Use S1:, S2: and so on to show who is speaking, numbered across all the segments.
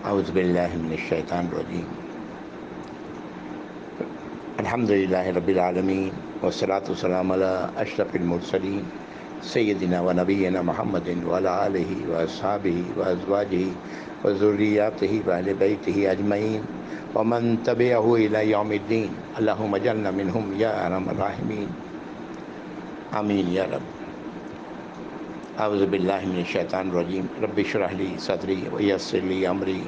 S1: اعوذ باللہ من الشیطان الرجیم الحمدللہ رب العالمین والصلاة والسلام علی اشرف المرسلین سیدنا و نبینا محمد وعلی آلہ واصحابہ وازواجہ وذریاتہ واہل بیتہ اجمعین ومن تبعہ الی یوم الدین اللہم اجعلنا منہم یا ارحم الراحمین آمین یا رب۔ اعوذ باللہ من الشیطان الرجیم رب اشرح لی صدری ویسر لی امری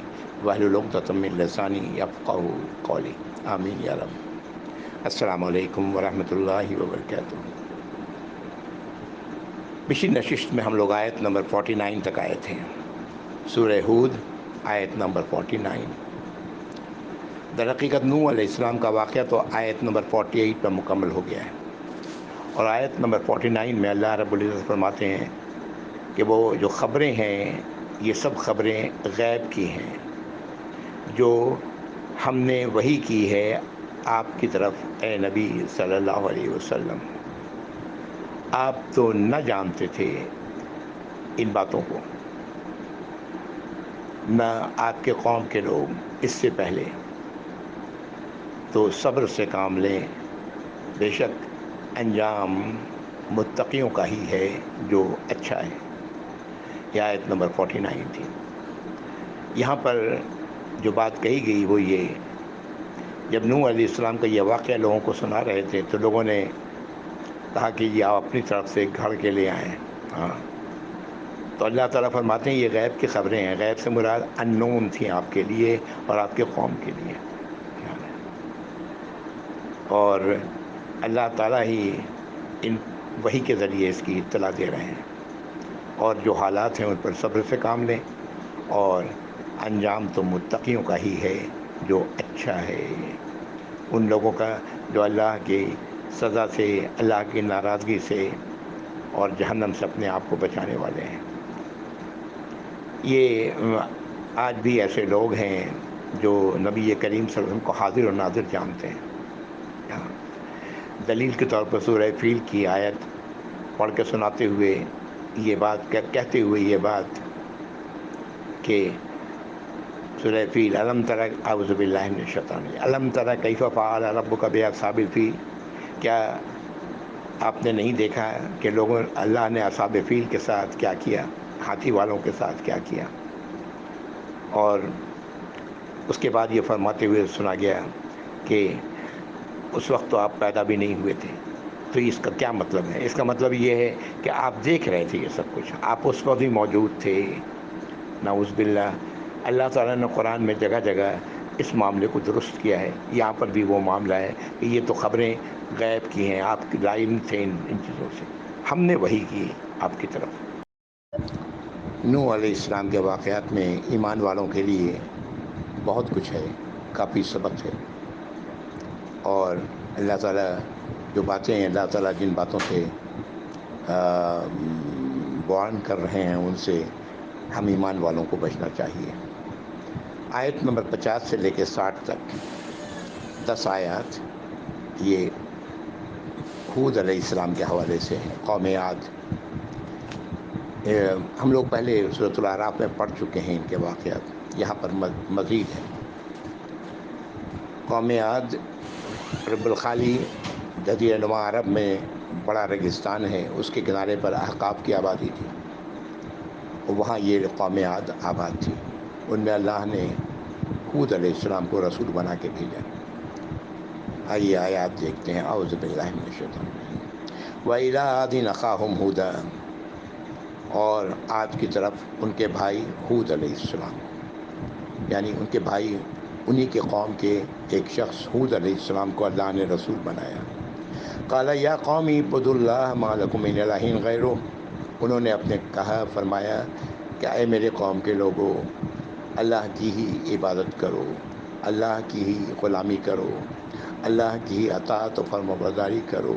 S1: واحلل عقدۃ من لسانی یفقہوا قولی آمین یا رب۔ السلام علیکم ورحمۃ اللہ وبرکاتہ۔ پچھلی نشست میں ہم لوگ آیت نمبر 49 تک آئے تھے، سورہ ہود آیت نمبر 49۔ در حقیقت نوح علیہ السلام کا واقعہ تو آیت نمبر 48 پر مکمل ہو گیا ہے، اور آیت نمبر 49 میں اللہ رب العزت فرماتے ہیں کہ وہ جو خبریں ہیں یہ سب خبریں غیب کی ہیں جو ہم نے وحی کی ہے آپ کی طرف اے نبی صلی اللہ علیہ وسلم۔ آپ تو نہ جانتے تھے ان باتوں کو، نہ آپ کے قوم کے لوگ اس سے پہلے، تو صبر سے کام لیں، بے شک انجام متقیوں کا ہی ہے جو اچھا ہے۔ یہ آیت نمبر 49 تھی۔ یہاں پر جو بات کہی گئی وہ یہ، جب نوح علیہ السلام کا یہ واقعہ لوگوں کو سنا رہے تھے تو لوگوں نے کہا کہ یہ آپ اپنی طرف سے گھڑ کے لے آئیں۔ تو اللہ تعالیٰ فرماتے ہیں یہ غیب کی خبریں ہیں، غیب سے مراد ان نون تھیں آپ کے لیے اور آپ کے قوم کے لیے، اور اللہ تعالیٰ ہی ان وحی کے ذریعے اس کی اطلاع دے رہے ہیں، اور جو حالات ہیں ان پر صبر سے کام لیں، اور انجام تو متقیوں کا ہی ہے جو اچھا ہے، ان لوگوں کا جو اللہ کی سزا سے، اللہ کی ناراضگی سے اور جہنم سے اپنے آپ کو بچانے والے ہیں۔ یہ آج بھی ایسے لوگ ہیں جو نبی کریم صلی اللہ علیہ وسلم کو حاضر و ناظر جانتے ہیں۔ دلیل کے طور پر سورہ فیل کی آیت پڑھ کے سناتے ہوئے یہ بات کہتے ہوئے یہ بات کہ سورہ فیل الم تر اعوذ باللہ من الشیطان الم تر کیف فعل ربک باصحاب الفیل، کیا آپ نے نہیں دیکھا کہ لوگوں اللہ نے اصحاب فیل کے ساتھ کیا کیا، ہاتھی والوں کے ساتھ کیا کیا؟ اور اس کے بعد یہ فرماتے ہوئے سنا گیا کہ اس وقت تو آپ پیدا بھی نہیں ہوئے تھے۔ تو اس کا کیا مطلب ہے؟ اس کا مطلب یہ ہے کہ آپ دیکھ رہے تھے یہ سب کچھ، آپ اس وقت بھی موجود تھے۔ نعوذ باللہ۔ اللہ تعالیٰ نے قرآن میں جگہ جگہ اس معاملے کو درست کیا ہے، یہاں پر بھی وہ معاملہ ہے کہ یہ تو خبریں غیب کی ہیں، آپ لا علم تھے ان چیزوں سے، ہم نے وحی کی آپ کی طرف۔ نوح علیہ السلام کے واقعات میں ایمان والوں کے لیے بہت کچھ ہے، کافی سبق ہے، اور اللہ تعالیٰ جو باتیں اللہ تعالیٰ جن باتوں سے بیان کر رہے ہیں ان سے ہم ایمان والوں کو بچنا چاہیے۔ آیت نمبر 50 سے لے کے 60 تک 10 آیات یہ ہود علیہ السلام کے حوالے سے ہیں، قوم عاد۔ ہم لوگ پہلے سورۃ الاعراف میں پڑھ چکے ہیں ان کے واقعات، یہاں پر مزید ہے۔ قوم عاد رب الخالی جزیرہ نما عرب میں بڑا ریگستان ہے، اس کے کنارے پر احقاف کی آبادی تھی، وہاں یہ قوم عاد آباد تھی۔ ان میں اللہ نے ہود علیہ السلام کو رسول بنا کے بھیجا۔ آئیے آیات دیکھتے ہیں۔ اعوذ باللہ من الشیطان الرجیم۔ وَإِلَىٰ عَادٍ أَخَاهُمْ هُودًا، اور عاد کی طرف ان کے بھائی ہود علیہ السلام، یعنی ان کے بھائی انہی کے قوم کے ایک شخص ہود علیہ السلام کو اللہ نے رسول بنایا۔ قَالَ يَا قَوْمِ اعْبُدُوا اللَّهَ مَا لَكُم مِّنْ إِلَٰهٍ غَيْرُهُ، انہوں نے اپنے فرمایا کہ اے میرے قوم کے لوگو، اللہ کی ہی عبادت کرو، اللہ کی ہی غلامی کرو، اللہ کی ہی اطاعت و فرمانبرداری کرو،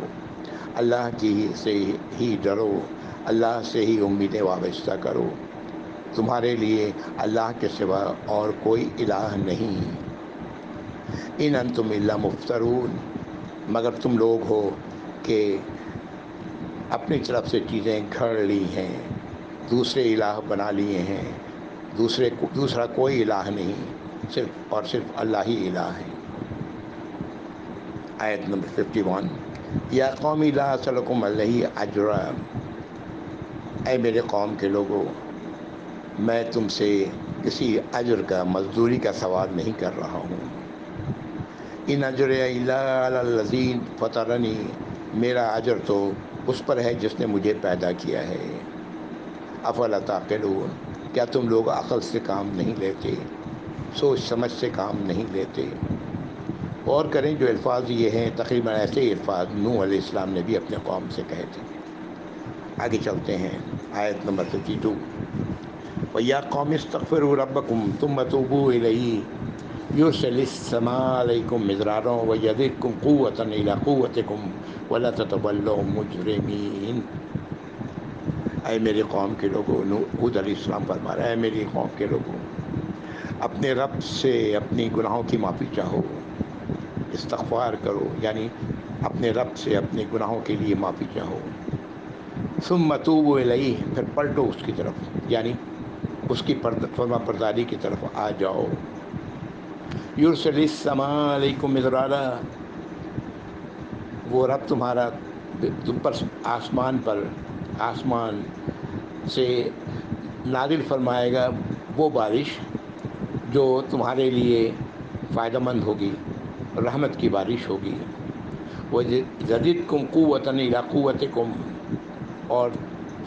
S1: اللہ کی سے ہی ڈرو، اللہ سے ہی امیدیں وابستہ کرو، تمہارے لیے اللہ کے سوا اور کوئی الہ نہیں۔ ان انتم الا مفترون، مگر تم لوگ ہو کہ اپنی طرف سے چیزیں گھڑ لی ہیں، دوسرے الہ بنا لیے ہیں، دوسرا کوئی الہ نہیں، صرف اور صرف اللہ ہی الہ ہے۔ آیت نمبر 51، یا قومی لا اسألکم علیہ اجرا، اے میرے قوم کے لوگوں، میں تم سے کسی اجر کا، مزدوری کا سوال نہیں کر رہا ہوں۔ ان اجر الا علی الذی فطرنی، میرا اجر تو اس پر ہے جس نے مجھے پیدا کیا ہے۔ افلا تعقلون، کیا تم لوگ عقل سے کام نہیں لیتے، سوچ سمجھ سے کام نہیں لیتے؟ اور کریں جو الفاظ یہ ہیں تقریباً ایسے ہی الفاظ نوح علیہ السلام نے بھی اپنے قوم سے کہے تھے۔ آگے چلتے ہیں، آیت نمبر 52، وَيَا قَوْمِ اسْتَغْفِرُوا رَبَّكُمْ ثُمَّ تُوبُوا إِلَيْهِ يُرْسِلِ السَّمَاءَ عَلَيْكُمْ مِدْرَارًا وَيَزِدْكُمْ قُوَّةً إِلَىٰ قُوَّتِكُمْ وَلَا تَتَوَلَّوْا مُجْرِمِينَ۔ اے میری قوم کے لوگوں، ہود علیہ السلام فرما رہا ہے، اے میری قوم کے لوگوں، اپنے رب سے اپنی گناہوں کی معافی چاہو، استغفار کرو، یعنی اپنے رب سے اپنے گناہوں کے لیے معافی چاہو۔ ثم توبوا الیہ، پھر پلٹو اس کی طرف، یعنی اس کی فرما برداری کی طرف آ جاؤ۔ یرسل السماء علیکم مدرارا، وہ رب تمہارا تم پر آسمان سے نازل فرمائے گا وہ بارش جو تمہارے لیے فائدہ مند ہوگی، رحمت کی بارش ہوگی۔ وَيَزِدْكُمْ قُوَّةً إِلَىٰ قُوَّتِكُمْ، اور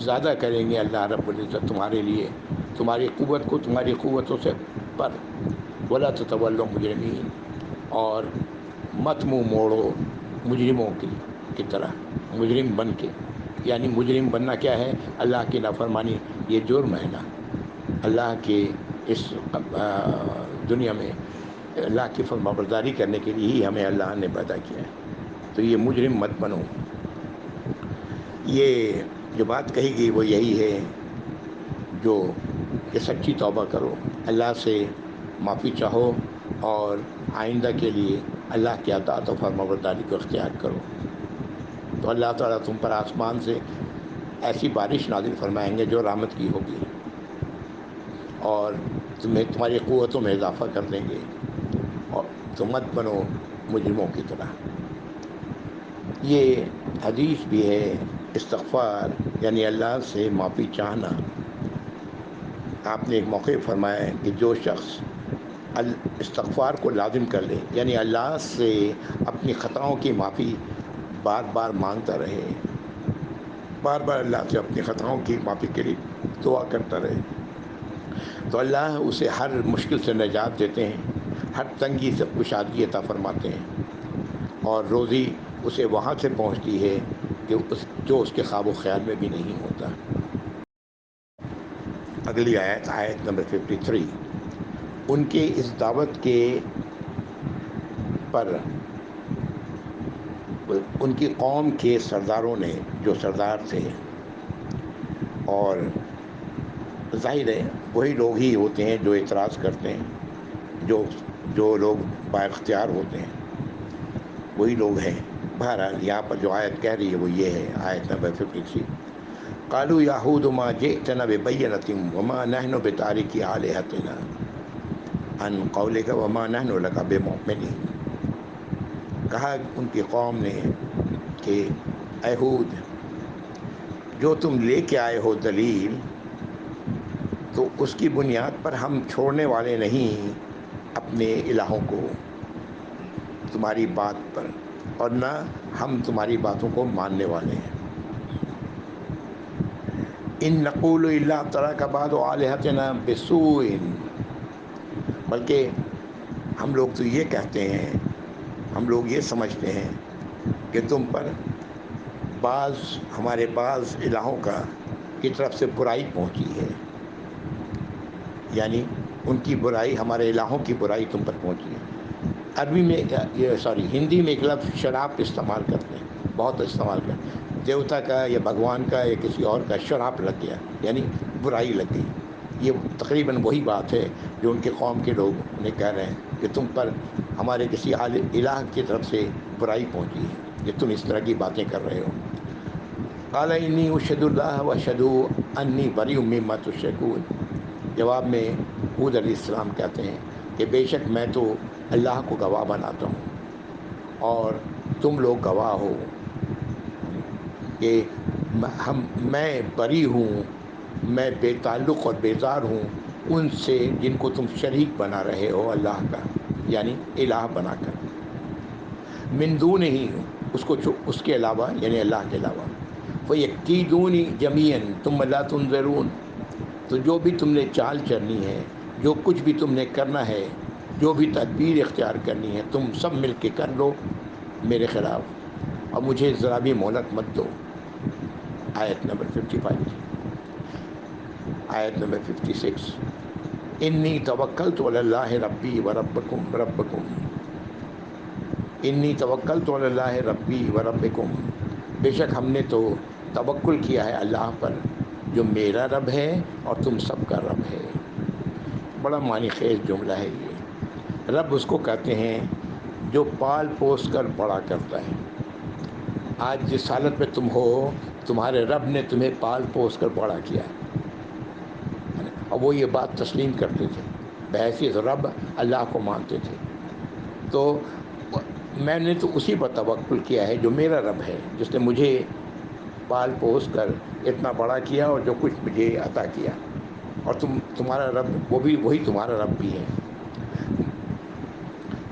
S1: زیادہ کریں گے اللہ رب العزت تمہارے لیے، تمہاری قوت کو تمہاری قوتوں سے پر۔ وَلَا تَتَوَلَّوْا مُجْرِمِينَ، اور مت منہ موڑو مجرموں کی طرح، مجرم بن کے، یعنی مجرم بننا کیا ہے؟ اللہ کی نافرمانی، یہ جرم ہے نا، اللہ کے اس دنیا میں اللہ کی فرما برداری کرنے کے لیے ہی ہمیں اللہ نے پیدا کیا ہے، تو یہ مجرم مت بنو۔ یہ جو بات کہی گئی وہ یہی ہے جو کہ سچی توبہ کرو، اللہ سے معافی چاہو، اور آئندہ کے لیے اللہ کی اطاعت و فرما برداری کو اختیار کرو، تو اللہ تعالیٰ تم پر آسمان سے ایسی بارش نازل فرمائیں گے جو رحمت کی ہوگی، اور تمہاری قوتوں میں اضافہ کر دیں گے، اور تم مت بنو مجرموں کی طرح۔ یہ حدیث بھی ہے، استغفار یعنی اللہ سے معافی چاہنا۔ آپ نے ایک موقع فرمایا ہے کہ جو شخص استغفار کو لازم کر لے، یعنی اللہ سے اپنی خطاؤں کی معافی بار بار مانگتا رہے، بار بار اللہ سے اپنی خطاؤں کی معافی کے لیے دعا کرتا رہے، تو اللہ اسے ہر مشکل سے نجات دیتے ہیں، ہر تنگی سے کشادگی عطا فرماتے ہیں، اور روزی اسے وہاں سے پہنچتی ہے کہ جو اس کے خواب و خیال میں بھی نہیں ہوتا۔ اگلی آیت، آیت نمبر 53، ان کے اس دعوت کے پر ان کی قوم کے سرداروں نے، جو سردار تھے، اور ظاہر ہے وہی لوگ ہی ہوتے ہیں جو اعتراض کرتے ہیں، جو لوگ با اختیار ہوتے ہیں وہی لوگ ہیں۔ بہرحال یہاں پر جو آیت کہہ رہی ہے وہ یہ ہے، آیت نمبر 53، قالوا یا ہود ما جئتنا ببینۃ وما نحن بتارکی آلہتنا عن قولک وما نحن لک بمؤمنین۔ کہا ان کی قوم نے کہ اے ہود، جو تم لے کے آئے ہو دلیل، تو اس کی بنیاد پر ہم چھوڑنے والے نہیں اپنے الہوں کو تمہاری بات پر، اور نہ ہم تمہاری باتوں کو ماننے والے ہیں۔ ان نقول الا تراک بعض آلہتنا بسوء، بلکہ ہم لوگ تو یہ کہتے ہیں، ہم لوگ یہ سمجھتے ہیں کہ تم پر ہمارے بعض الہوں کی طرف سے برائی پہنچی ہے، یعنی ان کی برائی، ہمارے الہوں کی برائی تم پر پہنچی ہے۔ عربی میں ہندی میں ایک لفظ شراپ استعمال کرتے ہیں، بہت استعمال کرتے ہیں، دیوتا کا یا بھگوان کا یا کسی اور کا شراپ لگ گیا، یعنی برائی لگ گئی۔ یہ تقریباً وہی بات ہے جو ان کے قوم کے لوگ انہیں کہہ رہے ہیں کہ تم پر ہمارے کسی الہ کی طرف سے برائی پہنچی ہے کہ تم اس طرح کی باتیں کر رہے ہو۔ قال انی اشہد اللہ واشہد انی بریء مما تشرکون، جواب میں ہود علیہ السلام کہتے ہیں کہ بے شک میں تو اللہ کو گواہ بناتا ہوں اور تم لوگ گواہ ہو کہ میں بری ہوں، میں بے تعلق اور بیزار ہوں ان سے جن کو تم شریک بنا رہے ہو اللہ کا، یعنی الہ بنا کر، من دون ہی اس کے علاوہ یعنی اللہ کے علاوہ، فَيَكِيدُونِ جَمِيعًا ثُمَّ لَا تُنظِرُونَ، تو جو بھی تم نے چال چلنی ہے، جو کچھ بھی تم نے کرنا ہے، جو بھی تدبیر اختیار کرنی ہے، تم سب مل کے کر لو میرے خلاف، اور مجھے ذرا بھی مہلت مت دو۔ آیت نمبر 55، آیت نمبر 56، انی توکلت علی اللہ ربی و ربکم، انی توکلت علی اللہ ربی و ربکم، بے شک ہم نے تو توکل کیا ہے اللہ پر جو میرا رب ہے اور تم سب کا رب ہے۔ بڑا معنی خیز جملہ ہے یہ۔ رب اس کو کہتے ہیں جو پال پوس کر بڑا کرتا ہے۔ آج جس حالت میں تم ہو، تمہارے رب نے تمہیں پال پوس کر بڑا کیا ہے، اور وہ یہ بات تسلیم کرتے تھے، بحیثیت رب اللہ کو مانتے تھے۔ تو میں نے تو اسی پر توکل کیا ہے جو میرا رب ہے، جس نے مجھے پال پوس کر اتنا بڑا کیا اور جو کچھ مجھے عطا کیا، اور تمہارا رب وہی تمہارا رب بھی ہے۔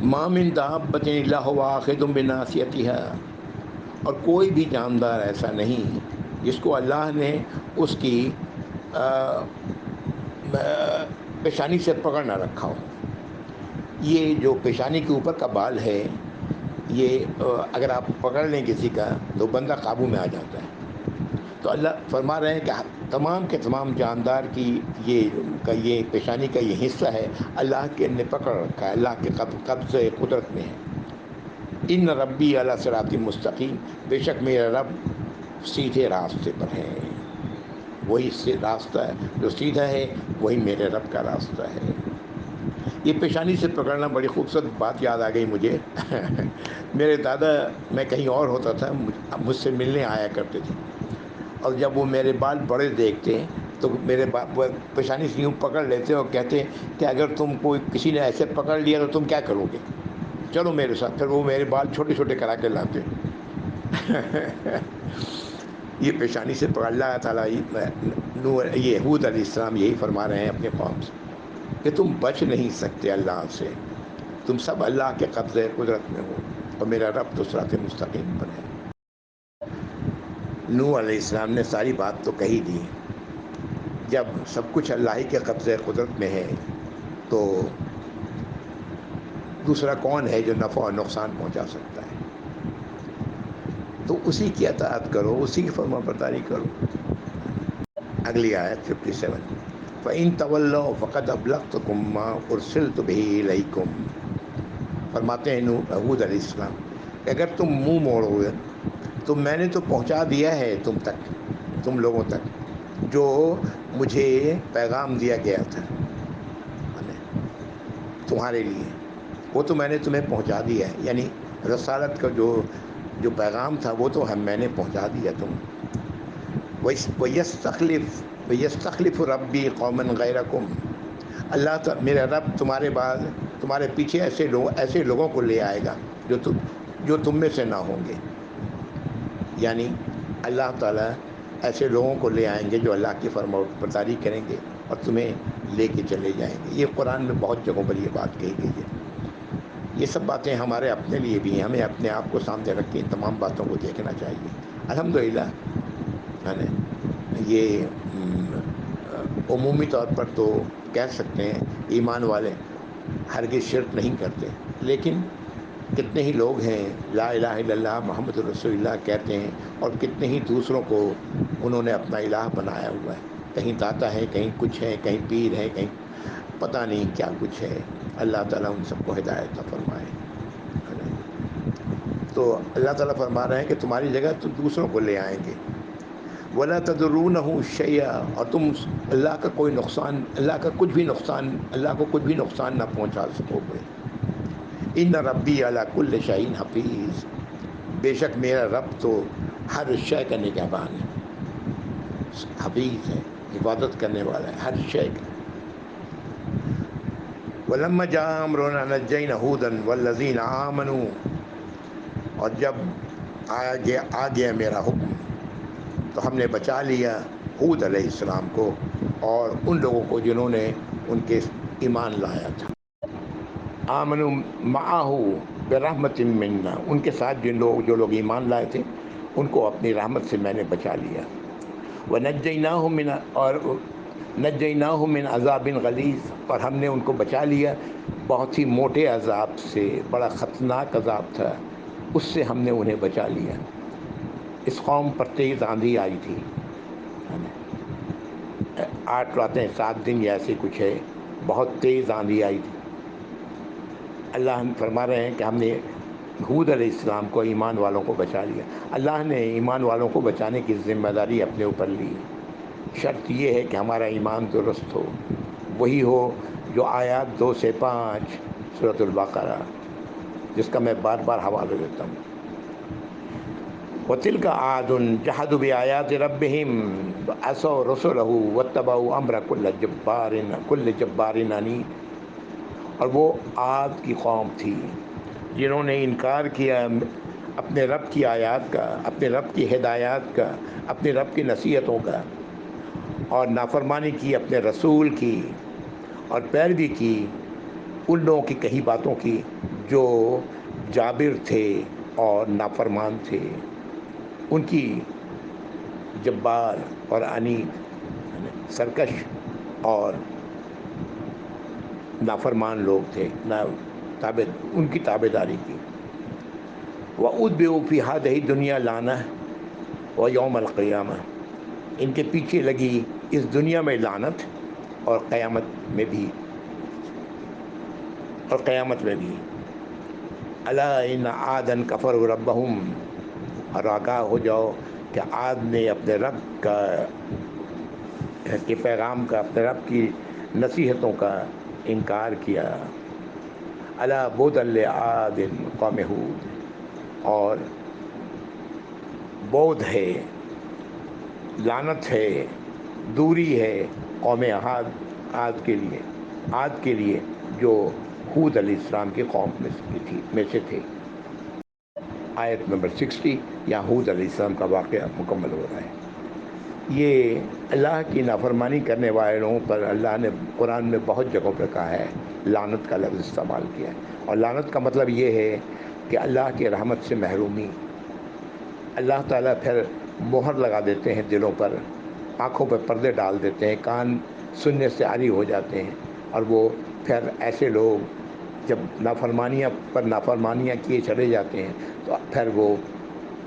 S1: ما من دابۃ الا هو آخذ بناصیتها، اور کوئی بھی جاندار ایسا نہیں جس کو اللہ نے اس کی پیشانی سے پکڑ نہ رکھا ہو۔ یہ جو پیشانی کے اوپر کا بال ہے، یہ اگر آپ پکڑ لیں کسی کا تو بندہ قابو میں آ جاتا ہے۔ تو اللہ فرما رہے ہیں کہ تمام کے تمام جاندار کی یہ پیشانی کا یہ حصہ ہے، اللہ کے نے پکڑ رکھا ہے، اللہ کے قبض قدرت میں ہے۔ ان ربی علی صراط مستقیم، بے شک میرا رب سیدھے راستے پر ہے، وہی راستہ ہے جو سیدھا ہے، وہی میرے رب کا راستہ ہے۔ یہ پیشانی سے پکڑنا بڑی خوبصورت بات یاد آ گئی مجھے۔ میرے دادا، میں کہیں اور ہوتا تھا، مجھ سے ملنے آیا کرتے تھے، اور جب وہ میرے بال بڑے دیکھتے تو میرے پیشانی سے یوں پکڑ لیتے اور کہتے کہ اگر تم کسی نے ایسے پکڑ لیا تو تم کیا کرو گے، چلو میرے ساتھ۔ پھر وہ میرے بال چھوٹے چھوٹے کرا کے لاتے۔ یہ پیشانی سے پکڑ، اللہ تعالیٰ یہ ہود علیہ السلام یہی فرما رہے ہیں اپنے قوم سے کہ تم بچ نہیں سکتے اللہ سے، تم سب اللہ کے قبضے قدرت میں ہو، اور میرا رب تو صراط مستقیم پر ہے۔ نوح علیہ السلام نے ساری بات تو کہی دی، جب سب کچھ اللہ ہی کے قبضے قدرت میں ہے تو دوسرا کون ہے جو نفع اور نقصان پہنچا سکتا ہے؟ تو اسی کی اطاعت کرو، اسی کی فرما برداری کرو۔ اگلی آیت 57، فَإِن تَوَلَّوْا فَقَدْ أَبْلَغْتُكُم مَّا أُرْسِلْتُ بِهِ إِلَيْكُمْ، فرماتے ہیں ہود علیہ السلام کہ اگر تم منہ موڑو گے تو میں نے تو پہنچا دیا ہے تم تک، تم لوگوں تک جو مجھے پیغام دیا گیا تھا تمہارے لیے، وہ تو میں نے تمہیں پہنچا دیا ہے، یعنی رسالت کا جو پیغام تھا وہ تو میں نے پہنچا دیا تم۔ وَيَسْتَخْلِفُ رَبِّي قَوْمًا غَيْرَكُمْ، اللہ میرا رب تمہارے بعد، تمہارے پیچھے ایسے لوگوں کو لے آئے گا جو تم میں سے نہ ہوں گے، یعنی اللہ تعالیٰ ایسے لوگوں کو لے آئیں گے جو اللہ کی فرما برداری کریں گے اور تمہیں لے کے چلے جائیں گے۔ یہ قرآن میں بہت جگہوں پر یہ بات کہی گئی ہے۔ یہ سب باتیں ہمارے اپنے لیے بھی ہیں، ہمیں اپنے آپ کو سامنے رکھ کے ان تمام باتوں کو دیکھنا چاہیے۔ الحمدللہ یہ عمومی طور پر تو کہہ سکتے ہیں ایمان والے ہرگز شرک نہیں کرتے، لیکن کتنے ہی لوگ ہیں لا الہ الا اللہ محمد رسول اللہ کہتے ہیں، اور کتنے ہی دوسروں کو انہوں نے اپنا الہ بنایا ہوا ہے، کہیں داتا ہے، کہیں کچھ ہے، کہیں پیر ہے، کہیں پتہ نہیں کیا کچھ ہے۔ اللہ تعالیٰ ان سب کو ہدایت عطا فرمائے۔ تو اللہ تعالیٰ فرما رہے ہیں کہ تمہاری جگہ تو دوسروں کو لے آئیں گے۔ وَلَا تَضُرُّونَهُ شَيْئًا، اور تم اللہ کا کچھ بھی نقصان نہ پہنچا سکو گے۔ إِنَّ رَبِّي عَلَى كُلِّ شَيْءٍ حَفِيظٌ، بے شک میرا رب تو ہر شے کا نگہبان ہے، حفیظ ہے، حفاظت کرنے والا ہے ہر شے کا۔ ولما جاء امرنا نجینا هودا والذین آمنوا، اور جب آ گیا میرا حکم تو ہم نے بچا لیا ہود علیہ السلام کو اور ان لوگوں کو جنہوں نے ان کے ایمان لایا تھا. آمنوا معه برحمت منا، ان کے ساتھ جو لوگ ایمان لائے تھے ان کو اپنی رحمت سے میں نے بچا لیا. نجیناہ من عذاب غلیظ، اور ہم نے ان کو بچا لیا بہت ہی موٹے عذاب سے، بڑا خطرناک عذاب تھا، اس سے ہم نے انہیں بچا لیا. اس قوم پر تیز آندھی آئی تھی، 8 راتیں 7 دن یا ایسے کچھ ہے، بہت تیز آندھی آئی تھی. اللہ ہم فرما رہے ہیں کہ ہم نے ہود علیہ السلام کو، ایمان والوں کو بچا لیا. اللہ نے ایمان والوں کو بچانے کی ذمہ داری اپنے اوپر لی. شرط یہ ہے کہ ہمارا ایمان درست ہو، وہی ہو جو آیات 2 سے 5 سورۃ البقرہ، جس کا میں بار بار حوالہ دیتا ہوں. وَتِلْكَ عَادٌ جَحَدُوا بِآيَاتِ رَبِّهِمْ وَعَصَوْا رُسُلَهُ وَاتَّبَعُوا أَمْرَ كُلِّ جَبَّارٍ عَنِيدٍ، اور وہ عاد کی قوم تھی جنہوں نے انکار کیا اپنے رب کی آیات کا، اپنے رب کی ہدایات کا، اپنے رب کی نصیحتوں کا، اور نافرمانی کی اپنے رسول کی، اور پیروی کی ان لوگوں کی کہی باتوں کی جو جابر تھے اور نافرمان تھے. ان کی جبار اور عنید، سرکش اور نافرمان لوگ تھے، ان کی تابع داری کی. وَأُتْبِعُوا فِي هَٰذِهِ الدُّنْيَا لَعْنَةً وَيَوْمَ الْقِيَامَةِ، ان کے پیچھے لگی اس دنیا میں لعنت اور قیامت میں بھی. الا ان عادا کفروا ربهم، اور آگاہ ہو جاؤ کہ عاد نے اپنے رب کے پیغام کا، اپنے رب کی نصیحتوں کا انکار کیا. الا بعدا لعاد قوم ہود، اور بعد ہے، لعنت ہے، دوری ہے قوم عاد کے لیے جو ہود علیہ السلام کی قوم میں سے تھے. آیت نمبر 60 یا ہود علیہ السلام کا واقعہ مکمل ہو رہا ہے. یہ اللہ کی نافرمانی کرنے والوں پر اللہ نے قرآن میں بہت جگہوں پہ کہا ہے، لعنت کا لفظ استعمال کیا ہے. اور لعنت کا مطلب یہ ہے کہ اللہ کی رحمت سے محرومی. اللہ تعالیٰ پھر مہر لگا دیتے ہیں دلوں پر، آنکھوں پہ پردے ڈال دیتے ہیں، کان سننے سے عاری ہو جاتے ہیں، اور وہ پھر ایسے لوگ جب نافرمانیاں کیے چلے جاتے ہیں تو پھر وہ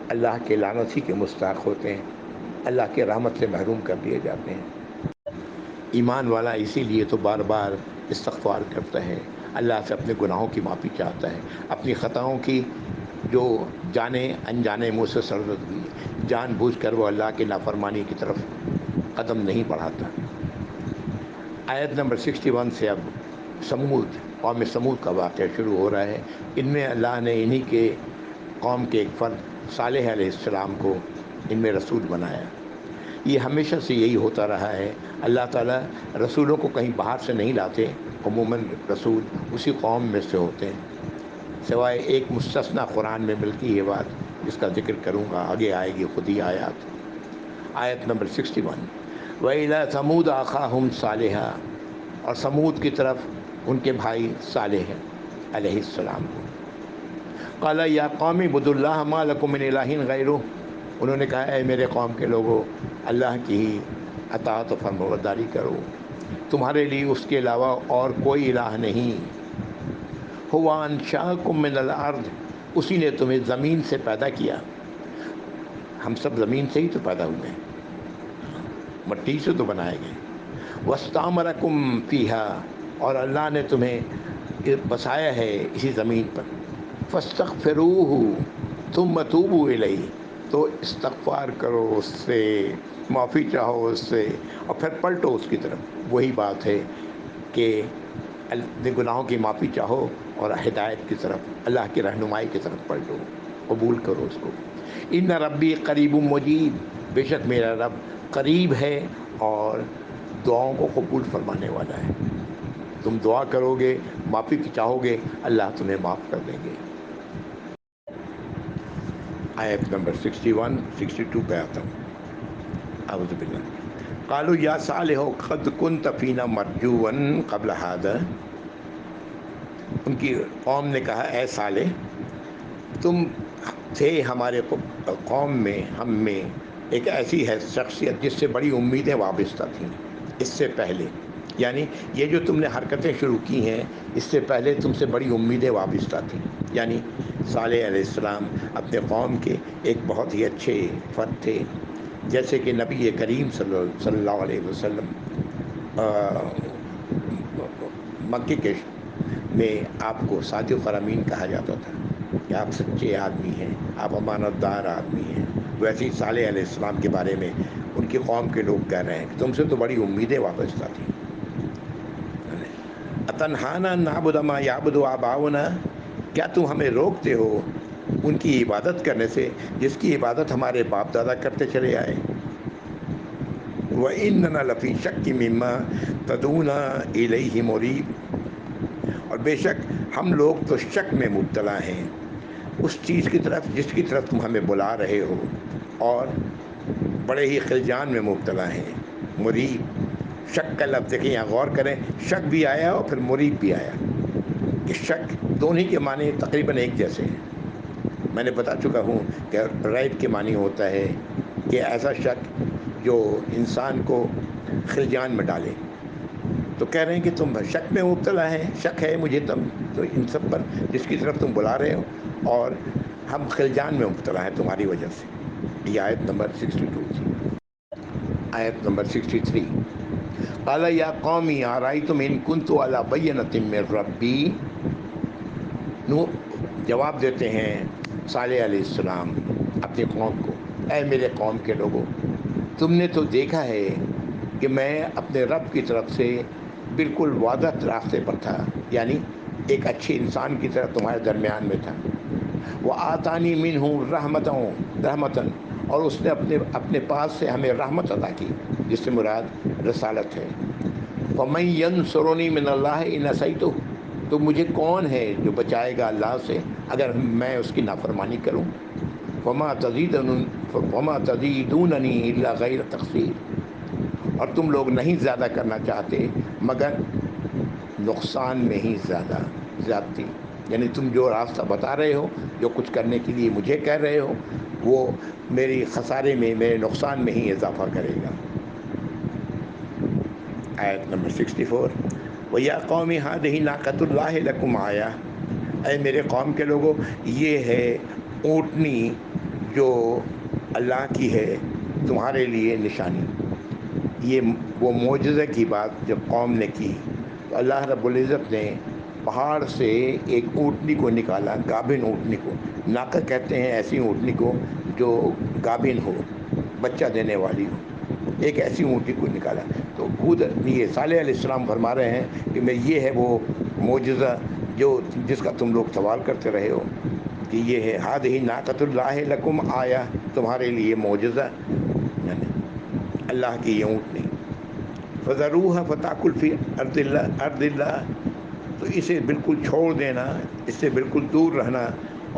S1: اللہ کے لعنت ہی کے مستحق ہوتے ہیں، اللہ کے رحمت سے محروم کر دیے جاتے ہیں. ایمان والا اسی لیے تو بار بار استغفار کرتا ہے، اللہ سے اپنے گناہوں کی معافی چاہتا ہے، اپنی خطاؤں کی جو جانے انجانے منہ سے سرزد ہوئی، جان بوجھ کر وہ اللہ کی نافرمانی کی طرف قدم نہیں بڑھاتا. آیت نمبر 61 سے اب قوم سمود کا واقعہ شروع ہو رہا ہے. ان میں اللہ نے انہی کے قوم کے ایک فرد صالح علیہ السلام کو ان میں رسول بنایا. یہ ہمیشہ سے یہی ہوتا رہا ہے، اللہ تعالیٰ رسولوں کو کہیں باہر سے نہیں لاتے، عموماً رسول اسی قوم میں سے ہوتے ہیں، سوائے ایک مستثنیٰ قرآن میں ملتی ہے بات، جس کا ذکر کروں گا، آگے آئے گی خود ہی آیات. آیت نمبر 61. وَإِلَىٰ ثَمُودَ أَخَاهُمْ صَالِحًا، اور سمود کی طرف ان کے بھائی صالح علیہ السلام کو. قَالَ يَا قَوْمِ اعْبُدُوا اللَّهَ مَا لَكُم مِّنْ إِلَٰهٍ غَيْرُهُ، انہوں نے کہا اے میرے قوم کے لوگوں، اللہ کی ہی اطاعت و فرمانبرداری کرو، تمہارے لیے اس کے علاوہ اور کوئی الہ نہیں. هُوَ أَنشَأَكُم مِّنَ الْأَرْضِ، اسی نے تمہیں زمین سے پیدا کیا. ہم سب زمین سے ہی تو پیدا ہوئے ہیں، مٹی سے تو بنائے گئے. وَاسْتَعْمَرَكُمْ فِيهَا، اور اللہ نے تمہیں بسایا ہے اسی زمین پر. فَاسْتَغْفِرُوهُ ثُمَّ تُوبُوا إِلَيْهِ، تو استغفار کرو اس سے، معافی چاہو اس سے، اور پھر پلٹو اس کی طرف. وہی بات ہے کہ اپنے گناہوں کی معافی چاہو اور ہدایت کی طرف، اللہ کی رہنمائی کی طرف پلٹو، قبول کرو اس کو. ان ربی قریب مجیب، بے شک میرا رب قریب ہے اور دعاؤں کو قبول فرمانے والا ہے. تم دعا کرو گے، معافی چاہو گے، اللہ تمہیں معاف کر دیں گے۔ آیت نمبر 61 62 پہ آتا ہوں۔ اعوذ باللہ۔ قالوا یا صالح قد كنت فینا مرجوا قبل هذا، ان کی قوم نے کہا اے صالح تم تھے ہمارے قوم میں، ہم میں ایک ایسی ہے شخصیت جس سے بڑی امیدیں وابستہ تھیں اس سے پہلے، یعنی یہ جو تم نے حرکتیں شروع کی ہیں اس سے پہلے تم سے بڑی امیدیں وابستہ تھیں۔ یعنی صالح علیہ السلام اپنے قوم کے ایک بہت ہی اچھے فرد تھے، جیسے کہ نبی کریم صلی اللہ علیہ وسلم مکے کے میں آپ کو صادق الامین کہا جاتا تھا کہ آپ سچے آدمی ہیں، آپ امانت دار آدمی ہیں۔ ویسے ہی صالح علیہ السلام کے بارے میں ان کی قوم کے لوگ کہہ رہے ہیں کہ تم سے تو بڑی امیدیں وابستہ تھیں۔ اتنہانا نعبد ما یعبد آباؤنا، کیا تم ہمیں روکتے ہو ان کی عبادت کرنے سے جس کی عبادت ہمارے باپ دادا کرتے چلے آئے؟ وَإِنَّنَا لَفِي شَكٍّ مِّمَّا تَدْعُونَا إِلَيْهِ مُرِيبٍ، اور بے شک ہم لوگ تو شک میں مبتلا ہیں اس چیز کی طرف جس کی طرف تم ہمیں بلا رہے ہو، اور بڑے ہی خلجان میں مبتلا ہیں۔ مریب، شک کا لفظ دیکھیں، یہاں غور کریں، شک بھی آیا اور پھر مریب بھی آیا، کہ شک دونوں کے معنی تقریباً ایک جیسے ہیں۔ میں نے بتا چکا ہوں کہ ریب کے معنی ہوتا ہے کہ ایسا شک جو انسان کو خلجان میں ڈالے، تو کہہ رہے ہیں کہ تم شک میں مبتلا ہے، شک ہے مجھے تم تو ان سب پر جس کی طرف تم بلا رہے ہو، اور ہم خلجان میں مبتلا ہیں تمہاری وجہ سے۔ یہ آیت نمبر 62 تھی۔ آیت نمبر 63، قال یا قومی ارأیتم ان کنت علی بینۃ من ربی، نو جواب دیتے ہیں صالح علیہ السلام اپنی قوم کو، اے میرے قوم کے لوگوں، تم نے تو دیکھا ہے کہ میں اپنے رب کی طرف سے بالکل واضح راستے پر تھا، یعنی ایک اچھے انسان کی طرح تمہارے درمیان میں تھا۔ وَآتَانِي مِنْهُ رَحْمَةً، اور اس نے اپنے پاس سے ہمیں رحمت عطا کی، جس سے مراد رسالت ہے۔ فَمَن يَنصُرُنِي مِنَ اللَّهِ إِنْ عَصَيْتُهُ، تو مجھے کون ہے جو بچائے گا اللہ سے اگر میں اس کی نافرمانی کروں؟ وَمَا تَزِيدُونَنِي إِلَّا غَيْرَ تَقْصِيرٍ، اور تم لوگ نہیں زیادہ کرنا چاہتے مگر نقصان میں ہی زیادتی، یعنی تم جو راستہ بتا رہے ہو، جو کچھ کرنے کے لیے مجھے کہہ رہے ہو، وہ میری خسارے میں، میرے نقصان میں ہی اضافہ کرے گا۔ آیت نمبر 64، وَيَا قَوْمِ هَٰذِهِ نَاقَةُ اللَّهِ لَكُمْ آیَةٌ، اے میرے قوم کے لوگوں، یہ ہے اونٹنی جو اللہ کی ہے تمہارے لیے نشانی۔ یہ وہ معجزے کی بات جب قوم نے کی تو اللہ رب العزت نے پہاڑ سے ایک اونٹنی کو نکالا، گابن اونٹنی کو، ناقہ کہتے ہیں ایسی اونٹنی کو جو گابن ہو، بچہ دینے والی ہو، ایک ایسی اونٹنی کو نکالا۔ تو خود یہ صالح علیہ السلام فرما رہے ہیں کہ یہ ہے وہ معجزہ جس کا تم لوگ سوال کرتے رہے ہو، کہ یہ ہے ہذہ ناقۃ اللہ لکم آیہ، تمہارے لیے معجزہ، یعنی اللہ کی یہ اونٹنی۔ فذروها فتاکل فی ارض اللہ، تو اسے بالکل چھوڑ دینا، اس سے بالکل دور رہنا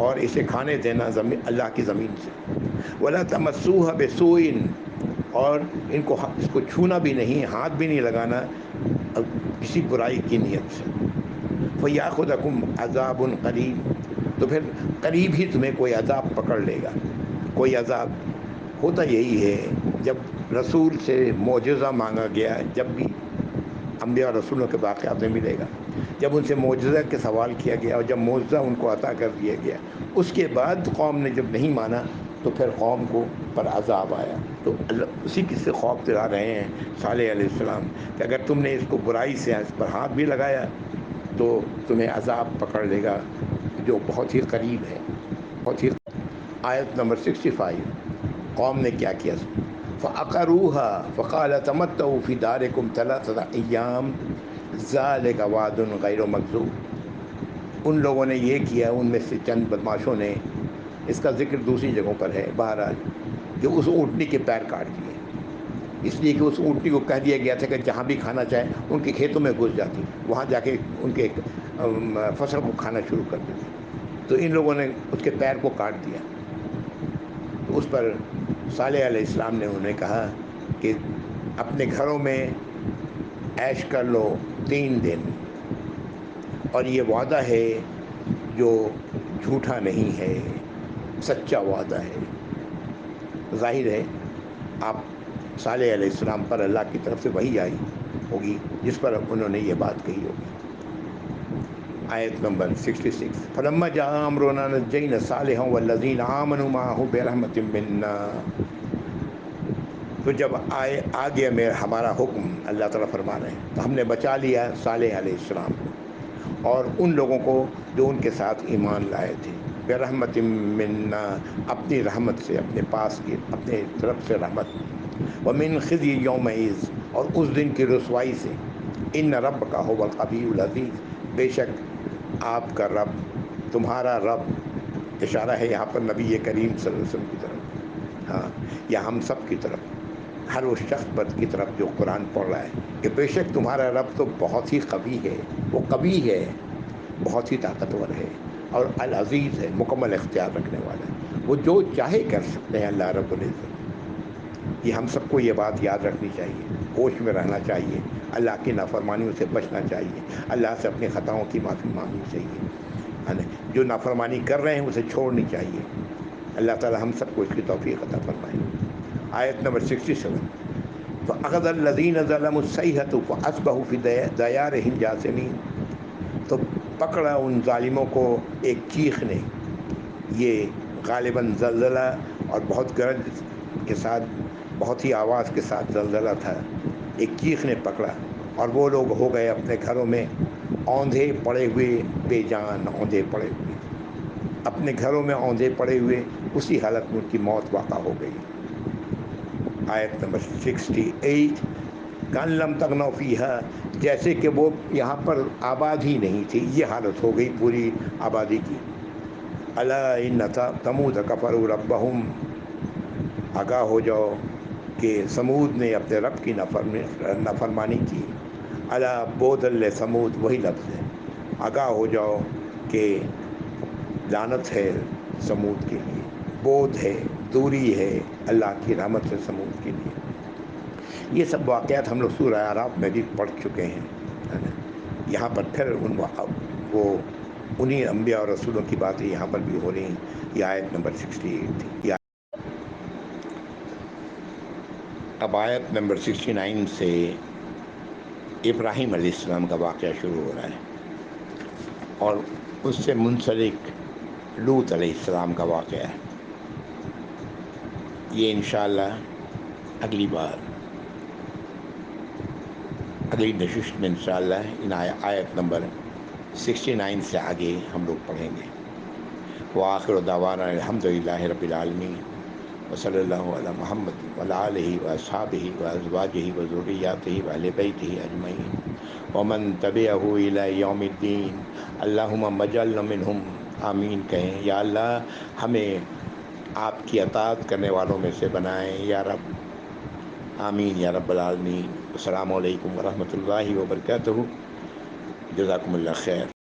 S1: اور اسے کھانے دینا اللہ کی زمین سے۔ ولا تمسوها بسوء، اور اس کو چھونا بھی نہیں، ہاتھ بھی نہیں لگانا کسی برائی کی نیت سے۔ فیاخذکم عذاب قریب، تو پھر قریب ہی تمہیں کوئی عذاب پکڑ لے گا۔ کوئی عذاب ہوتا یہی ہے، جب رسول سے معجزہ مانگا گیا، جب بھی انبیاء اور رسولوں کے واقعات میں ملے گا، جب ان سے معجزہ کے سوال کیا گیا اور جب معجزہ ان کو عطا کر دیا گیا، اس کے بعد قوم نے جب نہیں مانا تو پھر قوم کو پر عذاب آیا۔ تو اللہ اسی کی سے خوف دلا رہے ہیں صالح علیہ السلام کہ اگر تم نے اس کو برائی سے اس پر ہاتھ بھی لگایا تو تمہیں عذاب پکڑ لے گا جو بہت ہی قریب ہے، بہت ہی۔ آیت نمبر 65، قوم نے کیا کیا؟ فَعَقَرُوهَا فَقَالَ تَمَتَّعُوا فِي دَارِكُمْ ثَلَاثَةَ أَيَّامٍ ذَلِكَ وَعْدٌ غَيْرُ مَكْذُوبٍ، ان لوگوں نے یہ کیا، ان میں سے چند بدماشوں نے، اس کا ذکر دوسری جگہوں پر ہے، بہرحال جو اس اونٹنی کے پیر کاٹ دیے، اس لیے کہ اس اونٹنی کو کہہ دیا گیا تھا کہ جہاں بھی کھانا چاہے ان کے کھیتوں میں گھس جاتی، وہاں جا کے ان کے فصل کو کھانا شروع کر دیتی۔ تو ان لوگوں نے اس کے پیر کو کاٹ دیا۔ تو اس پر صالح علیہ السلام نے انہیں کہا کہ اپنے گھروں میں عیش کر لو 3 دن، اور یہ وعدہ ہے جو جھوٹا نہیں ہے، سچا وعدہ ہے۔ ظاہر ہے آپ صالح علیہ السلام پر اللہ کی طرف سے وحی آئی ہوگی جس پر انہوں نے یہ بات کہی ہوگی۔ آیت نمبر 66، فلما جاء امرنا نجینا صالحا والذین آمنوا معه برحمت منا۔ تو جب آ گیا ہمارا حکم، اللہ تعالیٰ فرما رہے ہیں، تو ہم نے بچا لیا صالح علیہ السلام کو اور ان لوگوں کو جو ان کے ساتھ ایمان لائے تھے، برحمت منا، اپنی رحمت سے، اپنے پاس کی، اپنے طرف سے رحمت، ومن خزي یومئذ، اور اس دن کی رسوائی سے، ان ربک هو القوی العزیز، بے شک آپ کا رب، تمہارا رب، اشارہ ہے یہاں پر نبی کریم صلی اللہ علیہ وسلم کی طرف، ہاں، یا ہم سب کی طرف، ہر اس شخص پر کی طرف جو قرآن پڑھ رہا ہے، کہ بے شک تمہارا رب تو بہت ہی قوی ہے، وہ قوی ہے، بہت ہی طاقتور ہے، اور العزیز ہے، مکمل اختیار رکھنے والا ہے، وہ جو چاہے کر سکتے ہیں اللہ رب العزت۔ یہ ہم سب کو یہ بات یاد رکھنی چاہیے، ہوش میں رہنا چاہیے، اللہ کی نافرمانیوں سے بچنا چاہیے، اللہ سے اپنی خطاؤں کی معافی مانگنی چاہیے، جو نافرمانی کر رہے ہیں اسے چھوڑنی چاہیے۔ اللہ تعالی ہم سب کو اس کی توفیق عطا فرمائے۔ آیت نمبر 67، فَأَخَذَ الَّذِينَ ظَلَمُوا الصَّيْحَةُ فَأَصْبَحُوا فِي دِيَارِهِمْ جَاثِمِينَ۔ تو پکڑا ان ظالموں کو ایک چیخ نے، یہ غالباً زلزلہ اور بہت گرج کے ساتھ، بہت ہی آواز کے ساتھ زلزلہ تھا، ایک چیخ نے پکڑا، اور وہ لوگ ہو گئے اپنے گھروں میں اوندھے پڑے ہوئے، بے جان اوندھے پڑے ہوئے، اپنے گھروں میں اوندھے پڑے ہوئے، اسی حالت میں ان کی موت واقع ہو گئی۔ آیت نمبر 68، کَأَن لَّمْ تَغْنَوْا فِيهَا، جیسے کہ وہ یہاں پر آباد ہی نہیں تھی، یہ حالت ہو گئی پوری آبادی کی۔ أَلَا إِنَّ ثَمُودَ كَفَرُوا رَبَّهُمْ، آگاہ ہو جاؤ کہ سمود نے اپنے رب کی نافرمانی کی۔ أَلَا بُعْدًا لِّثَمُود، وہی لفظ ہے، آگاہ ہو جاؤ کہ لعنت ہے سمود کے لیے، بود ہے، دوری ہے اللہ کی رحمت سے سمود کے لیے۔ یہ سب واقعات ہم لوگ سورہ اعراف میں بھی پڑھ چکے ہیں، یہاں پر پھر وہ انہی انبیاء اور رسولوں کی باتیں یہاں پر بھی ہو رہی ہیں۔ یہ آیت نمبر 68 تھی۔ اب آیت نمبر 69 سے ابراہیم علیہ السلام کا واقعہ شروع ہو رہا ہے، اور اس سے منسلک لوط علیہ السلام کا واقعہ ہے۔ یہ انشاءاللہ اگلی بار، اگلی نشست میں انشاءاللہ ان آیت نمبر 69 سے آگے ہم لوگ پڑھیں گے۔ وآخر دعوانا الحمدللہ رب العالمین، وصلی اللہ علی محمد وعلی آلہ واصحابہ وازواجہ وذریاتہ واہل بیتہ اجمعین ومن تبعہ الی یوم الدین، اللہم اجعلنا منہم، آمین کہیں، یا اللہ ہمیں آپ کی اطاعت کرنے والوں میں سے بنائیں یا رب، آمین یا رب العالمین۔ السلام علیکم ورحمۃ اللہ وبرکاتہ، جزاکم اللہ خیر۔